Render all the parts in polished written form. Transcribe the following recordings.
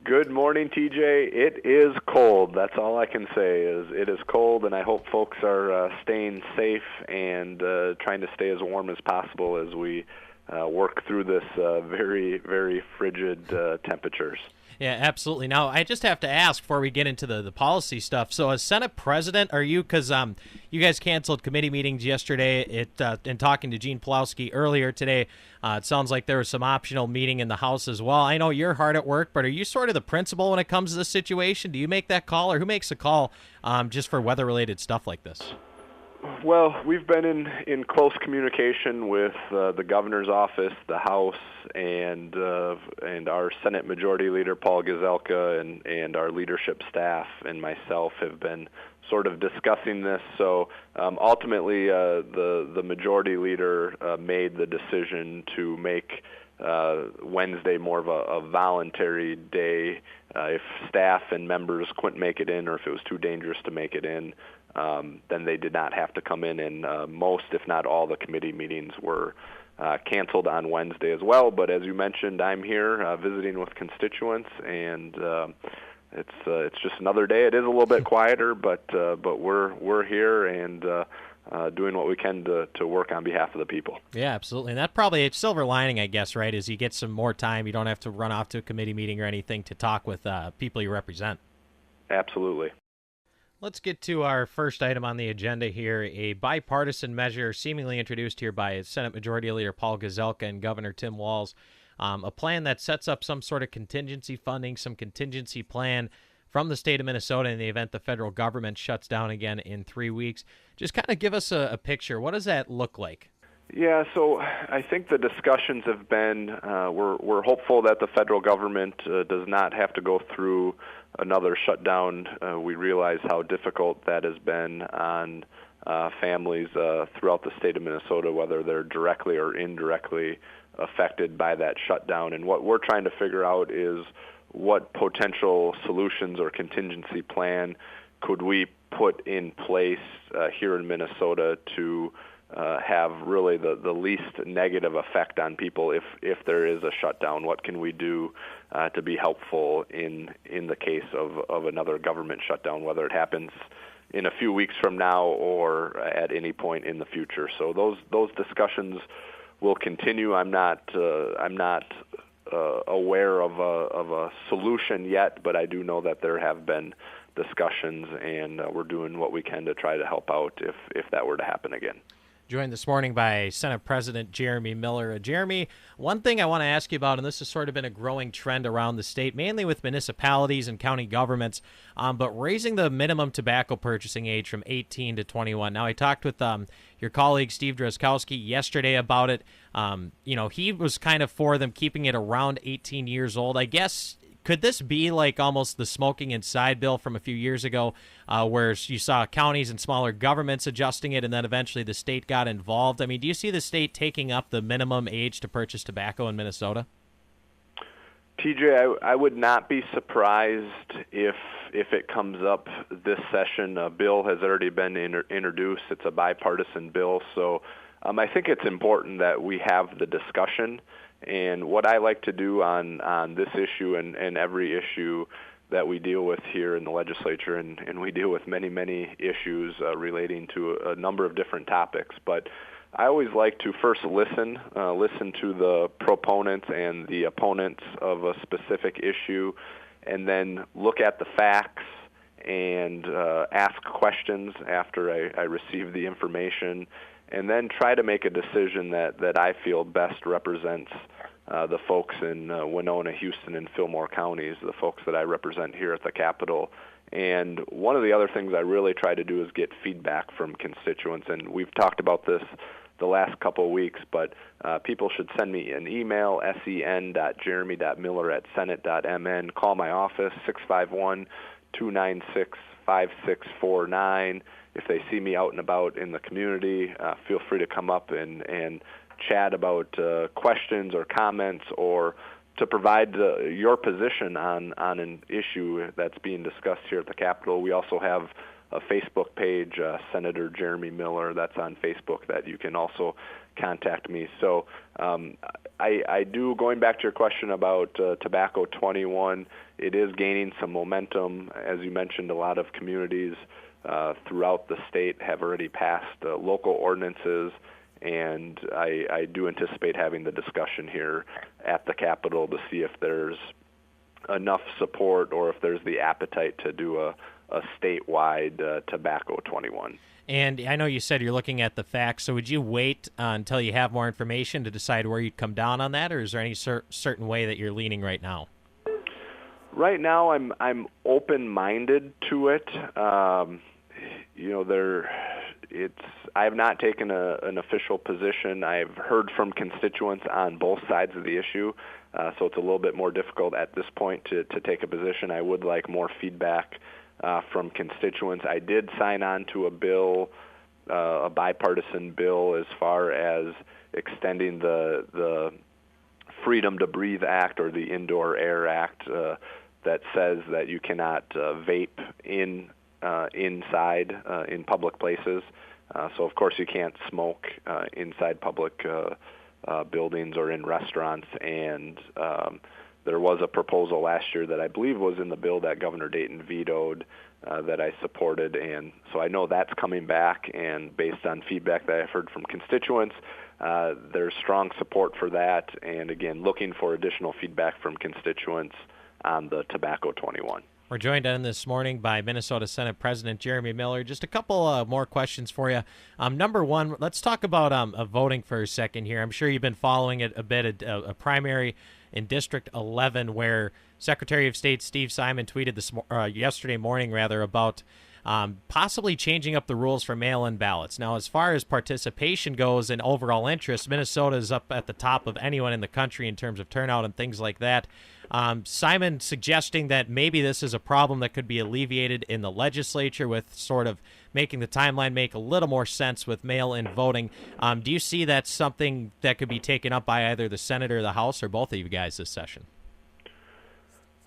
Good morning, TJ. It is cold. That's all I can say is it is cold, and I hope folks are staying safe and trying to stay as warm as possible as we work through this very, very frigid temperatures. Yeah, absolutely. Now, I just have to ask before we get into the policy stuff. So, as Senate President, are you, because you guys canceled committee meetings yesterday, and talking to Gene Pulowski earlier today, it sounds like there was some optional meeting in the House as well. I know you're hard at work, but are you sort of the principal when it comes to this situation? Do you make that call, or who makes a call just for weather-related stuff like this? Well, we've been in close communication with the governor's office, the House, and our Senate Majority Leader Paul Gazelka and our leadership staff and myself have been sort of discussing this. So ultimately, the Majority Leader made the decision to make Wednesday more of a voluntary day. If staff and members couldn't make it in, or if it was too dangerous to make it in, then they did not have to come in, and most, if not all, the committee meetings were canceled on Wednesday as well. But as you mentioned, I'm here visiting with constituents, and it's just another day. It is a little bit quieter, but we're here and doing what we can to work on behalf of the people. Yeah, absolutely. And that probably a silver lining, I guess, right, is you get some more time. You don't have to run off to a committee meeting or anything to talk with people you represent. Absolutely. Let's get to our first item on the agenda here, a bipartisan measure seemingly introduced here by Senate Majority Leader Paul Gazelka and Governor Tim Walz, a plan that sets up some sort of contingency funding, some contingency plan from the state of Minnesota in the event the federal government shuts down again in 3 weeks. Just kind of give us a picture. What does that look like? Yeah, so I think the discussions have been, we're hopeful that the federal government does not have to go through another shutdown. We realize how difficult that has been on families throughout the state of Minnesota, whether they're directly or indirectly affected by that shutdown. And what we're trying to figure out is what potential solutions or contingency plan could we put in place here in Minnesota to have really the least negative effect on people if there is a shutdown. What can we do to be helpful in the case of another government shutdown, whether it happens in a few weeks from now or at any point in the future? So those discussions will continue. I'm not aware of a solution yet, but I do know that there have been discussions, and we're doing what we can to try to help out if that were to happen again. Joined this morning by Senate President Jeremy Miller. Jeremy, one thing I want to ask you about, and this has sort of been a growing trend around the state, mainly with municipalities and county governments, but raising the minimum tobacco purchasing age from 18 to 21. Now, I talked with your colleague Steve Drazkowski yesterday about it. He was kind of for them keeping it around 18 years old. I guess, could this be like almost the smoking inside bill from a few years ago, where you saw counties and smaller governments adjusting it, and then eventually the state got involved? I mean, do you see the state taking up the minimum age to purchase tobacco in Minnesota? TJ, I would not be surprised if it comes up this session. A bill has already been introduced. It's a bipartisan bill, so I think it's important that we have the discussion. And what I like to do on this issue and every issue that we deal with here in the legislature, and we deal with many, many issues relating to a number of different topics, but I always like to first listen to the proponents and the opponents of a specific issue, and then look at the facts and ask questions after I receive the information, and then try to make a decision that I feel best represents the folks in Winona, Houston, and Fillmore counties, the folks that I represent here at the Capitol. And one of the other things I really try to do is get feedback from constituents, and we've talked about this the last couple of weeks, but people should send me an email, sen.jeremy.miller@senate.mn. Call my office, 651-296-5649. If they see me out and about in the community, feel free to come up and chat about questions or comments, or to provide your position on an issue that's being discussed here at the Capitol. We also have a Facebook page, Senator Jeremy Miller, that's on Facebook, that you can also contact me. So I do, going back to your question about Tobacco 21, it is gaining some momentum. As you mentioned, a lot of communities throughout the state have already passed local ordinances, and I do anticipate having the discussion here at the Capitol to see if there's enough support or if there's the appetite to do a statewide Tobacco 21. And I know you said you're looking at the facts, so would you wait until you have more information to decide where you'd come down on that, or is there any certain way that you're leaning right now? Right now, I'm open-minded to it. I have not taken an official position. I've heard from constituents on both sides of the issue, so it's a little bit more difficult at this point to take a position. I would like more feedback from constituents. I did sign on to a bill, a bipartisan bill, as far as extending the Freedom to Breathe Act or the Indoor Air Act that says that you cannot vape inside in public places. So, of course, you can't smoke inside public buildings or in restaurants. And there was a proposal last year that I believe was in the bill that Governor Dayton vetoed that I supported. And so I know that's coming back, and based on feedback that I've heard from constituents, there's strong support for that. And, again, looking for additional feedback from constituents on the Tobacco 21. We're joined on this morning by Minnesota Senate President Jeremy Miller. Just a couple more questions for you. Number one, let's talk about voting for a second here. I'm sure you've been following it a bit, a primary in District 11 where Secretary of State Steve Simon tweeted yesterday morning about possibly changing up the rules for mail-in ballots. Now, as far as participation goes and overall interest, Minnesota is up at the top of anyone in the country in terms of turnout and things like that. Simon suggesting that maybe this is a problem that could be alleviated in the legislature with sort of making the timeline make a little more sense with mail-in voting. Do you see that's something that could be taken up by either the Senate or the House or both of you guys this session?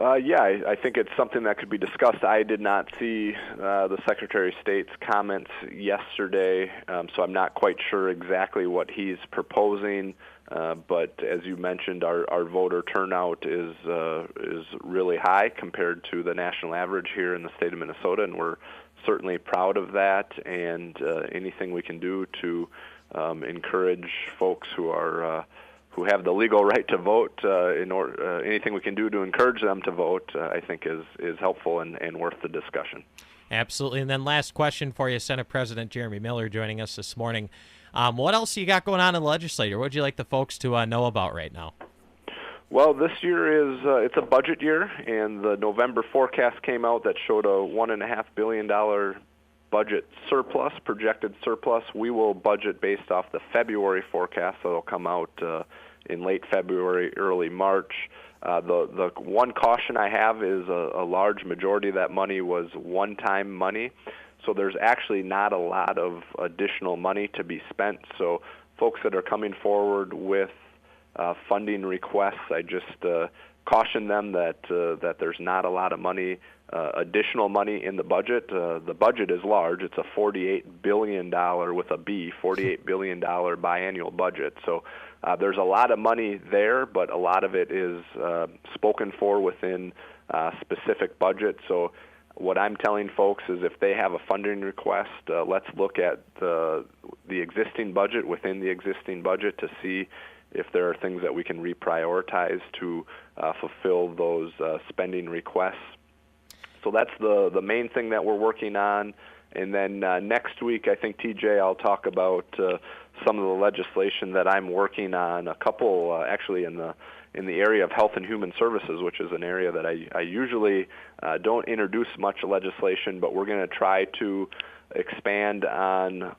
I think it's something that could be discussed. I did not see the Secretary of State's comments yesterday, so I'm not quite sure exactly what he's proposing. But as you mentioned, our voter turnout is really high compared to the national average here in the state of Minnesota, and we're certainly proud of that. And anything we can do to encourage folks who have the legal right to vote, anything we can do to encourage them to vote, I think is helpful and worth the discussion. Absolutely. And then last question for you, Senate President Jeremy Miller joining us this morning. What else you got going on in the legislature? What would you like the folks to know about right now? Well, this year it's a budget year, and the November forecast came out that showed a $1.5 billion budget surplus, projected surplus. We will budget based off the February forecast that will come out in late February, early March. The one caution I have is a large majority of that money was one-time money. So there's actually not a lot of additional money to be spent. So folks that are coming forward with funding requests, I just caution them that there's not a lot of money, additional money in the budget. The budget is large. It's a $48 billion with a B, $48 billion biannual budget. So there's a lot of money there, but a lot of it is spoken for within specific budgets. So what I'm telling folks is if they have a funding request, let's look at the existing budget within the existing budget to see if there are things that we can reprioritize to fulfill those spending requests. So that's the main thing that we're working on. And then next week, I think, TJ, I'll talk about some of the legislation that I'm working on, a couple actually in the area of health and human services, which is an area that I usually don't introduce much legislation, but we're going to try to expand on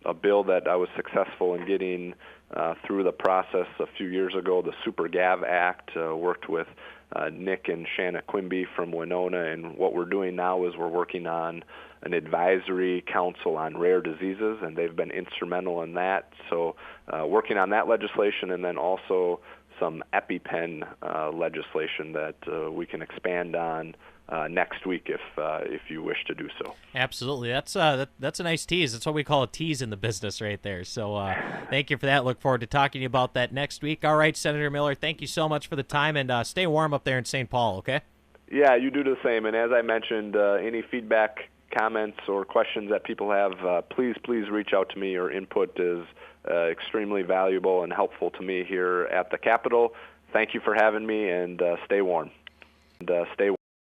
a bill that I was successful in getting through the process a few years ago, the Super Gav Act. Worked with Nick and Shanna Quimby from Winona, and what we're doing now is we're working on an advisory council on rare diseases, and they've been instrumental in that. So working on that legislation, and then also some EpiPen legislation that we can expand on next week if you wish to do so. Absolutely. That's a nice tease. That's what we call a tease in the business right there. So thank you for that. Look forward to talking to you about that next week. All right, Senator Miller, thank you so much for the time, and stay warm up there in St. Paul, okay? Yeah, you do the same. And as I mentioned, any feedback, comments, or questions that people have, please reach out to me. Your input is extremely valuable and helpful to me here at the Capitol. Thank you for having me, and stay warm.